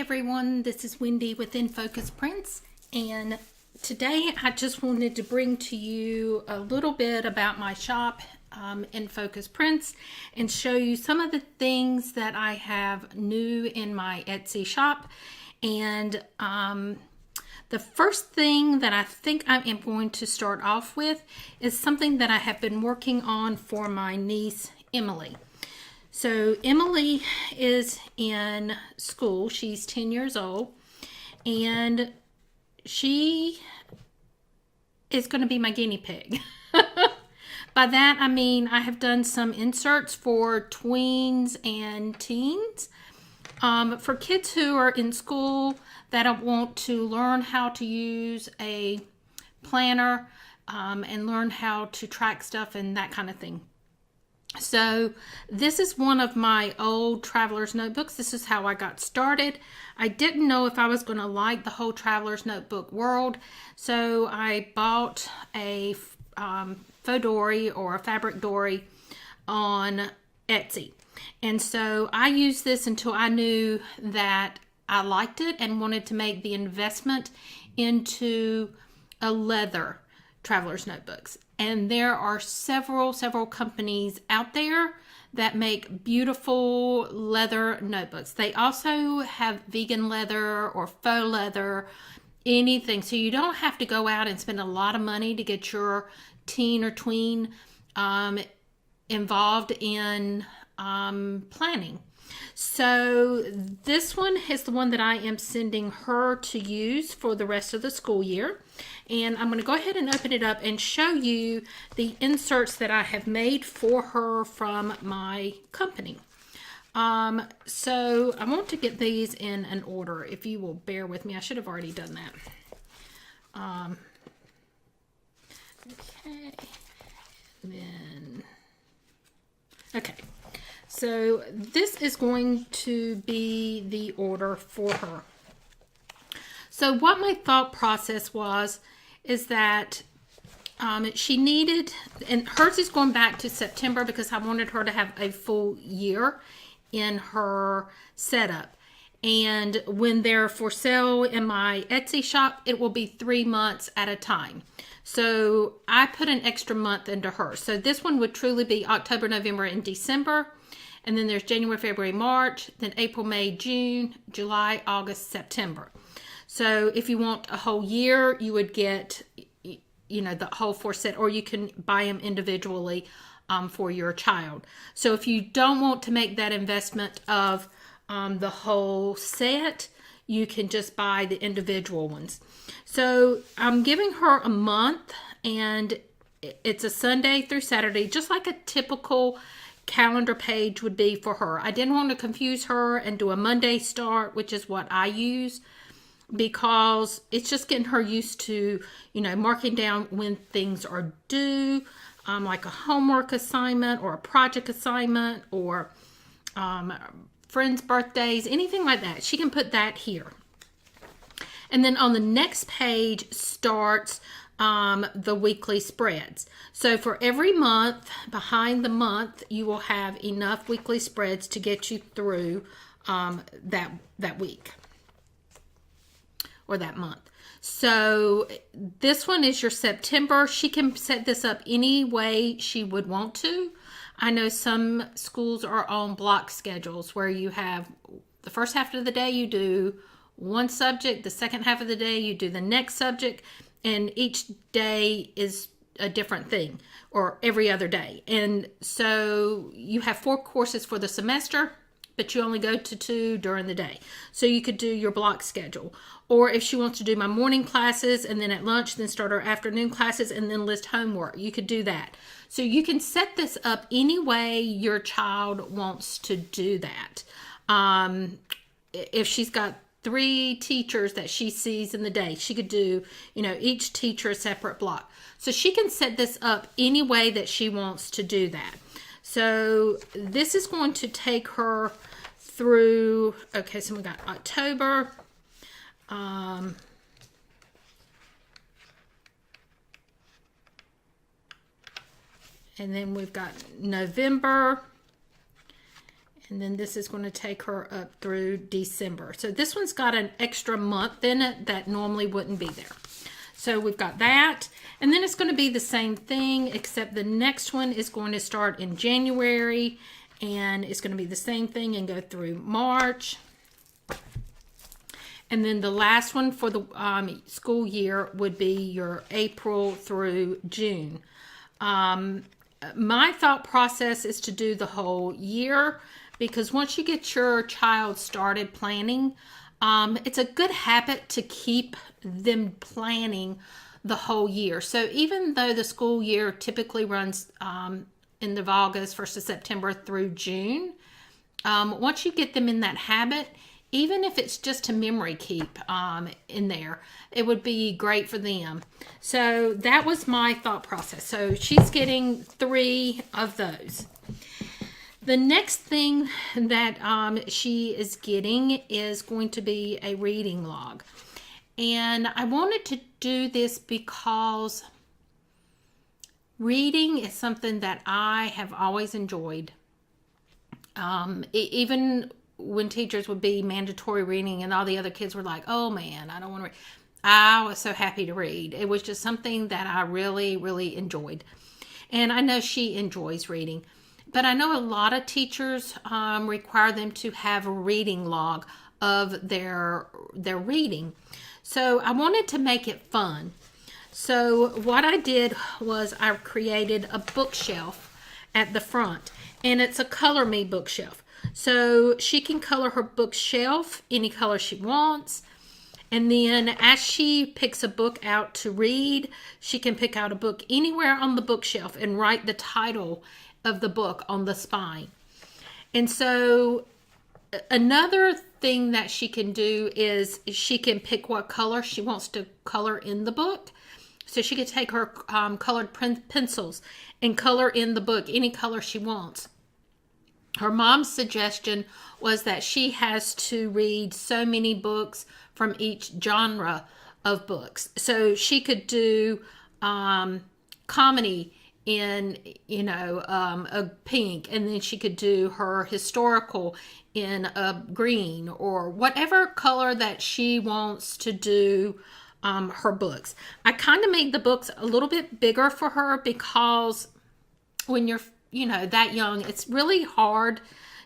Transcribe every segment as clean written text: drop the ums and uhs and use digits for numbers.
everyone, this is Wendy with inFocusPrints, and today I just wanted to bring to you a little bit about my shop, inFocusPrints, and show you some of the things that I have new in my Etsy shop. And the first thing that I think I am going to start off with is something that I have been working on for my niece Emily. So Emily is in school. She's 10 years old, and she is going to be my guinea pig. By that, I mean I have done some inserts for tweens and teens. For kids who are in school that want to learn how to use a planner and learn how to track stuff and that kind of thing. So this is one of my old traveler's notebooks. This is how I got started. I didn't know if I was going to like the whole traveler's notebook world, so I bought a faux dory or a fabric dory on Etsy. And so I used this until I knew that I liked it and wanted to make the investment into a leather traveler's notebooks. And there are several companies out there that make beautiful leather notebooks. They also have vegan leather or faux leather, anything. So you don't have to go out and spend a lot of money to get your teen or tween involved in planning. So this one is the one that I am sending her to use for the rest of the school year. And I'm going to go ahead and open it up and show you the inserts that I have made for her from my company. So I want to get these in an order, if you will bear with me. I should have already done that. Okay. And then, okay. So this is going to be the order for her. So what my thought process was is that she needed, and hers is going back to September because I wanted her to have a full year in her setup. And when they're for sale in my Etsy shop, it will be 3 months at a time. So I put an extra month into her. So this one would truly be October, November, and December. And then there's January, February, March, then April, May, June, July, August, September. So if you want a whole year, you would get, you know, the whole 4 set, or you can buy them individually for your child. So if you don't want to make that investment of the whole set, you can just buy the individual ones. So I'm giving her a month, and it's a Sunday through Saturday, just like a typical calendar page would be for her. I didn't want to confuse her and do a Monday start, which is what I use, because it's just getting her used to, you know, marking down when things are due, like a homework assignment or a project assignment or friends' birthdays, anything like that. She can put that here. And then on the next page starts the weekly spreads. So for every month, behind the month, you will have enough weekly spreads to get you through that week or that month. So this one is your September. She can set this up any way she would want to. I know some schools are on block schedules where you have the first half of the day you do one subject, the second half of the day you do the next subject, and each day is a different thing, or every other day. And so you have 4 courses for the semester, but you only go to 2 during the day. So you could do your block schedule. Or if she wants to do my morning classes and then at lunch, then start her afternoon classes and then list homework, you could do that. So you can set this up any way your child wants to do that. If she's got 3 teachers that she sees in the day, she could do, you know, each teacher a separate block. So she can set this up any way that she wants to do that. So this is going to take her through, okay, so we got October, and then we've got November, And then this is going to take her up through December. So this one's got an extra month in it that normally wouldn't be there. So we've got that. And then it's going to be the same thing, except the next one is going to start in January. And it's going to be the same thing and go through March. And then the last one for the school year would be your April through June. My thought process is to do the whole year, because once you get your child started planning, it's a good habit to keep them planning the whole year. So even though the school year typically runs end of August, 1st of September through June, once you get them in that habit, even if it's just a memory keep in there, it would be great for them. So that was my thought process. So she's getting 3 of those. The next thing that she is getting is going to be a reading log. And I wanted to do this because reading is something that I have always enjoyed. Even when teachers would be mandatory reading and all the other kids were like, oh man, I don't want to read. I was so happy to read. It was just something that I really, really enjoyed. And I know she enjoys reading. But I know a lot of teachers require them to have a reading log of their reading. So I wanted to make it fun. So what I did was I created a bookshelf at the front. And it's a Color Me bookshelf. So she can color her bookshelf any color she wants. And then as she picks a book out to read, she can pick out a book anywhere on the bookshelf and write the title of the book on the spine. And so another thing that she can do is she can pick what color she wants to color in the book. So she could take her colored pencils and color in the book any color she wants. Her mom's suggestion was that she has to read so many books from each genre of books. So she could do comedy in, a pink, and then she could do her historical in a green, or whatever color that she wants to do her books. I kind of made the books a little bit bigger for her because when you're that young, it's really hard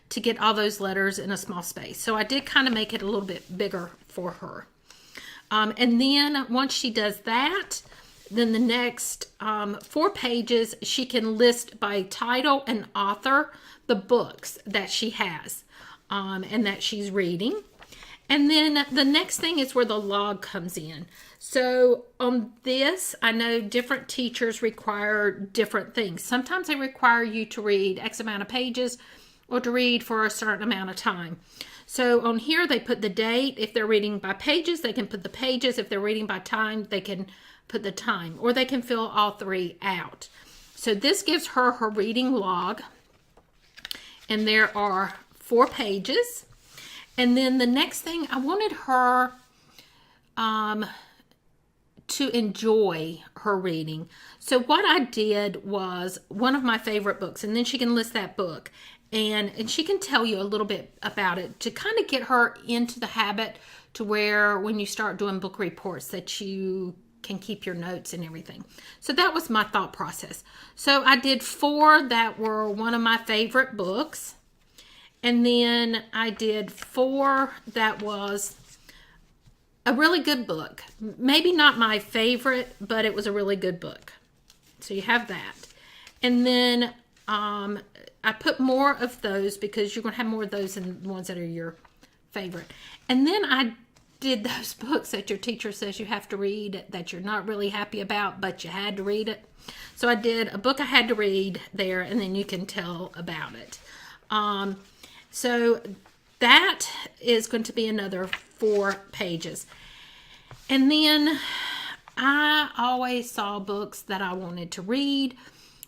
to get all those letters in a small space. So I did kind of make it a little bit bigger for her. And then once she does that, then the next 4 pages, she can list by title and author the books that she has and that she's reading. And then the next thing is where the log comes in. So on this, I know different teachers require different things. Sometimes they require you to read X amount of pages or to read for a certain amount of time. So on here, they put the date. If they're reading by pages, they can put the pages. If they're reading by time, they can put the time, or they can fill all 3 out. So this gives her her reading log, and there are 4 pages. And then the next thing, I wanted her to enjoy her reading. So what I did was one of my favorite books, and then she can list that book, and she can tell you a little bit about it to kind of get her into the habit to where when you start doing book reports that you can keep your notes and everything. So that was my thought process. So I did 4 that were one of my favorite books. And then I did 4 that was a really good book. Maybe not my favorite, but it was a really good book. So you have that. And then I put more of those because you're going to have more of those than the ones that are your favorite. And then I did those books that your teacher says you have to read that you're not really happy about, but you had to read it. So I did a book I had to read there, and then you can tell about it. So that is going to be another 4 pages. And then I always saw books that I wanted to read,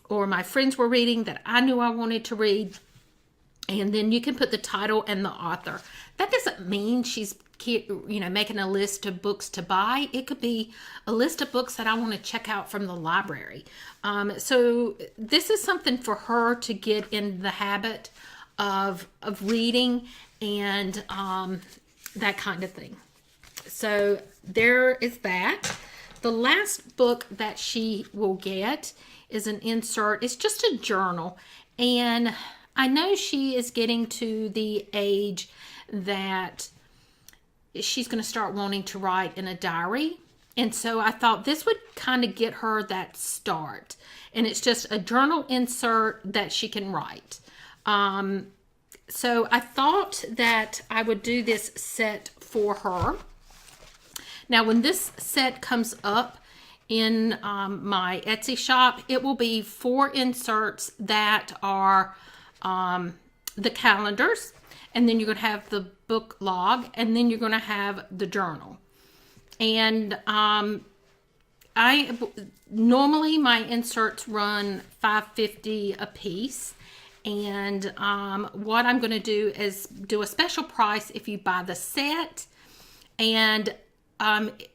or my friends were reading that I knew I wanted to read. And then you can put the title and the author. That doesn't mean she's making a list of books to buy. It could be a list of books that I want to check out from the library. So this is something for her to get in the habit of reading and that kind of thing. So there is that. The last book that she will get is an insert. It's just a journal. And I know she is getting to the age that she's going to start wanting to write in a diary. And so I thought this would kind of get her that start. And it's just a journal insert that she can write. So I thought that I would do this set for her. Now, when this set comes up in my Etsy shop, it will be 4 inserts that are the calendars, and then you're going to have the book log, and then you're going to have the journal. And normally my inserts run $5.50 a piece. And what I'm going to do is do a special price if you buy the set, and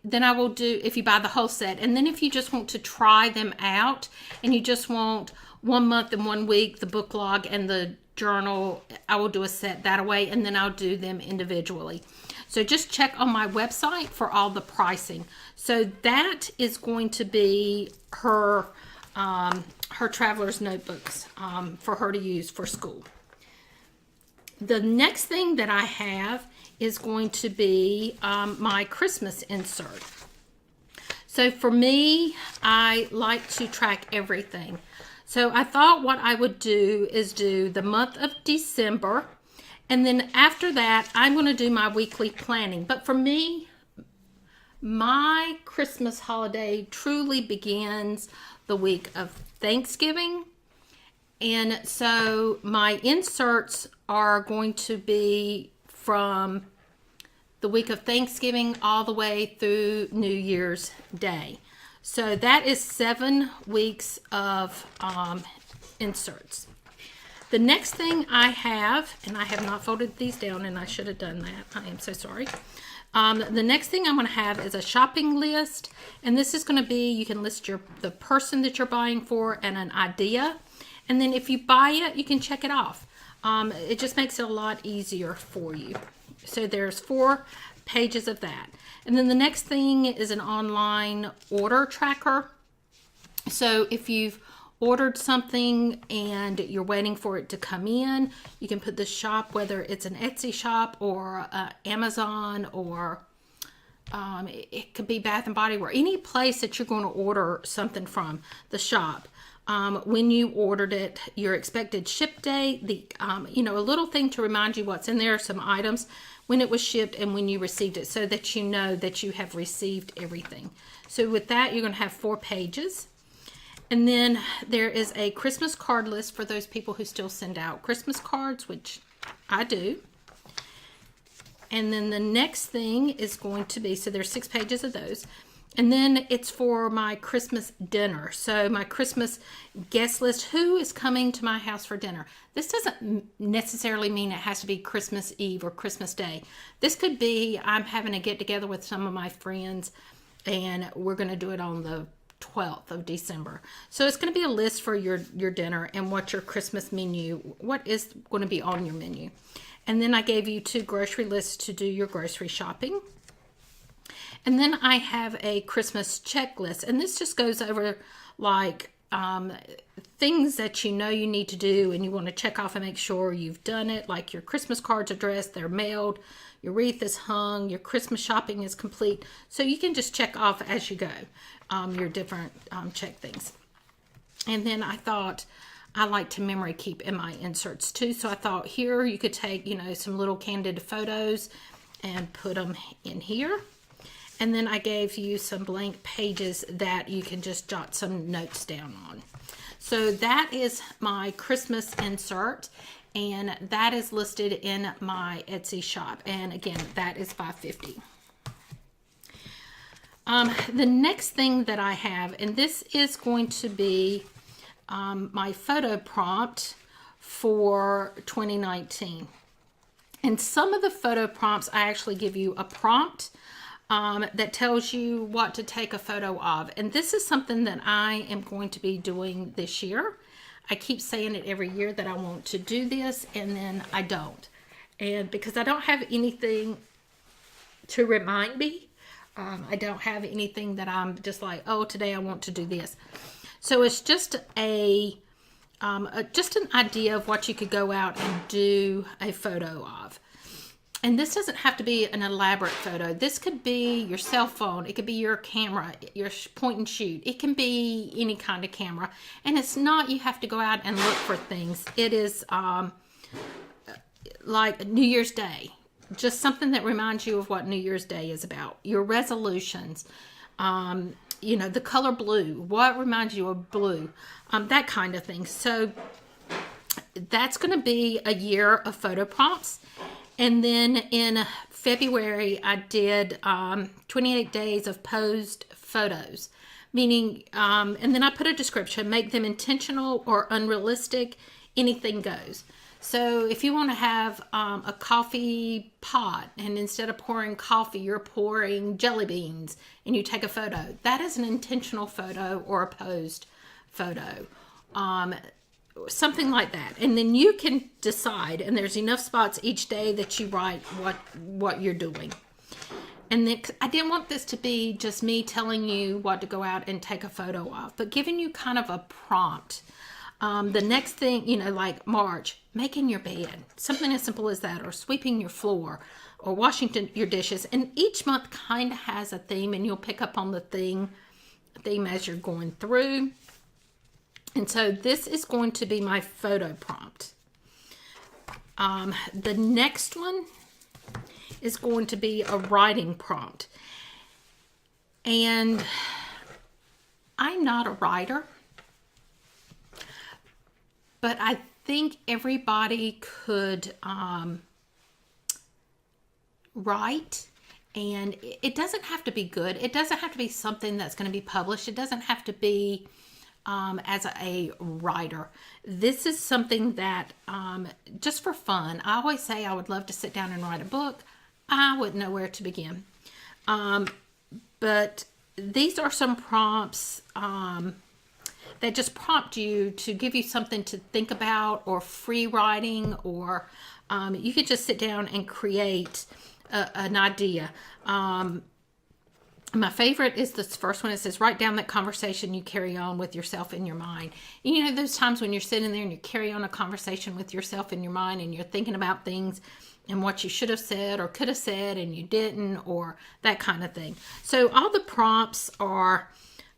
then I will do if you buy the whole set. And then if you just want to try them out and you just want 1 month and 1 week, the book log and the journal, I will do a set that way, and then I'll do them individually. So just check on my website for all the pricing. So that is going to be her traveler's notebooks for her to use for school. The next thing that I have is going to be my Christmas insert. So for me, I like to track everything. So I thought what I would do is do the month of December, and then after that, I'm going to do my weekly planning. But for me, my Christmas holiday truly begins the week of Thanksgiving. And so my inserts are going to be from the week of Thanksgiving all the way through New Year's Day. So that is 7 weeks of inserts. The next thing I have, and I have not folded these down, and I should have done that. I am so sorry. The next thing I'm going to have is a shopping list, and this is going to be, you can list the person that you're buying for and an idea, and then if you buy it, you can check it off. It just makes it a lot easier for you. So there's 4 pages of that. And then the next thing is an online order tracker. So if you've ordered something and you're waiting for it to come in, you can put the shop, whether it's an Etsy shop or Amazon, or it could be Bath and Body Works, any place that you're going to order something from the shop. When you ordered it, your expected ship date, a little thing to remind you what's in there, some items, when it was shipped and when you received it, so that you know that you have received everything. So with that, you're going to have 4 pages. And then there is a Christmas card list for those people who still send out Christmas cards, which I do. And then the next thing is going to be, so there's 6 pages of those. And then it's for my Christmas dinner. So my Christmas guest list, who is coming to my house for dinner. This doesn't necessarily mean it has to be Christmas Eve or Christmas Day. This could be, I'm having a get together with some of my friends, and we're going to do it on the 12th of December. So it's going to be a list for your dinner and what your Christmas menu, what is going to be on your menu. And then I gave you 2 grocery lists to do your grocery shopping. And then I have a Christmas checklist, and this just goes over like things that you know you need to do and you want to check off and make sure you've done it, like your Christmas cards addressed, they're mailed, your wreath is hung, your Christmas shopping is complete. So you can just check off as you go your different check things. And then I thought I like to memory keep in my inserts too. So I thought here you could take, some little candid photos and put them in here. And then I gave you some blank pages that you can just jot some notes down on. So that is my Christmas insert, and that is listed in my Etsy shop. And again, that is $5.50. The next thing that I have, and this is going to be my photo prompt for 2019. And some of the photo prompts, I actually give you a prompt that tells you what to take a photo of. And this is something that I am going to be doing this year. I keep saying it every year that I want to do this, and then I don't. And because I don't have anything to remind me, I don't have anything that I'm just like, oh, today I want to do this. So it's just just an idea of what you could go out and do a photo of. And this doesn't have to be an elaborate photo. This could be your cell phone. It could be your camera, your point and shoot. It can be any kind of camera. And it's not you have to go out and look for things. It is like New Year's Day. Just something that reminds you of what New Year's Day is about. Your resolutions. You know, the color blue. What reminds you of blue? That kind of thing. So that's going to be a year of photo prompts. And then in February, I did 28 days of posed photos, meaning, and then I put a description, make them intentional or unrealistic, anything goes. So if you want to have a coffee pot, and instead of pouring coffee, you're pouring jelly beans, and you take a photo, that is an intentional photo or a posed photo. Something like that. And then you can decide, and there's enough spots each day that you write what you're doing. And then I didn't want this to be just me telling you what to go out and take a photo of, but giving you kind of a prompt. The next thing, you know, like March, making your bed, something as simple as that, or sweeping your floor, or washing your dishes. And each month kind of has a theme, and you'll pick up on the theme as you're going through. And so this is going to be my photo prompt. The next one is going to be a writing prompt. And I'm not a writer, but I think everybody could write. And it doesn't have to be good. It doesn't have to be something that's going to be published. It doesn't have to be as a writer. This is something that just for fun. I always say I would love to sit down and write a book. I wouldn't know where to begin. But these are some prompts that just prompt you to give you something to think about, or free writing, or you could just sit down and create an idea. My favorite is this first one. It says, write down that conversation you carry on with yourself in your mind. And you know, those times when you're sitting there and you carry on a conversation with yourself in your mind, and you're thinking about things and what you should have said or could have said and you didn't, or that kind of thing. So all the prompts are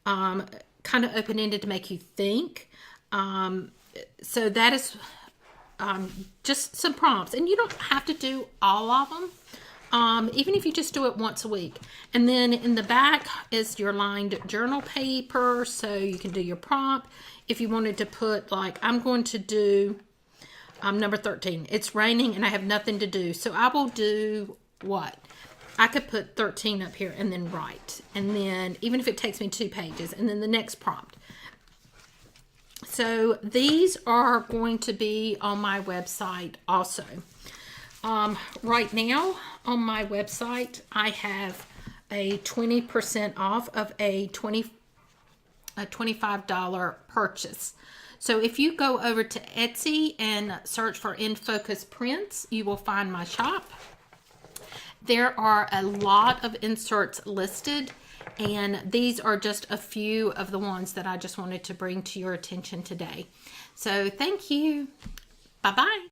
kind of open-ended to make you think. So that is just some prompts. And you don't have to do all of them. Even if you just do it once a week. And then in the back is your lined journal paper, so you can do your prompt. If you wanted to put, like, I'm going to do number 13. It's raining and I have nothing to do. So I will do what? I could put 13 up here and then write. And then, even if it takes me 2 pages, and then the next prompt. So these are going to be on my website also. Right now on my website, I have a 20% off of a $25 purchase. So if you go over to Etsy and search for inFocusPrints, you will find my shop. There are a lot of inserts listed, and these are just a few of the ones that I just wanted to bring to your attention today. So thank you. Bye-bye.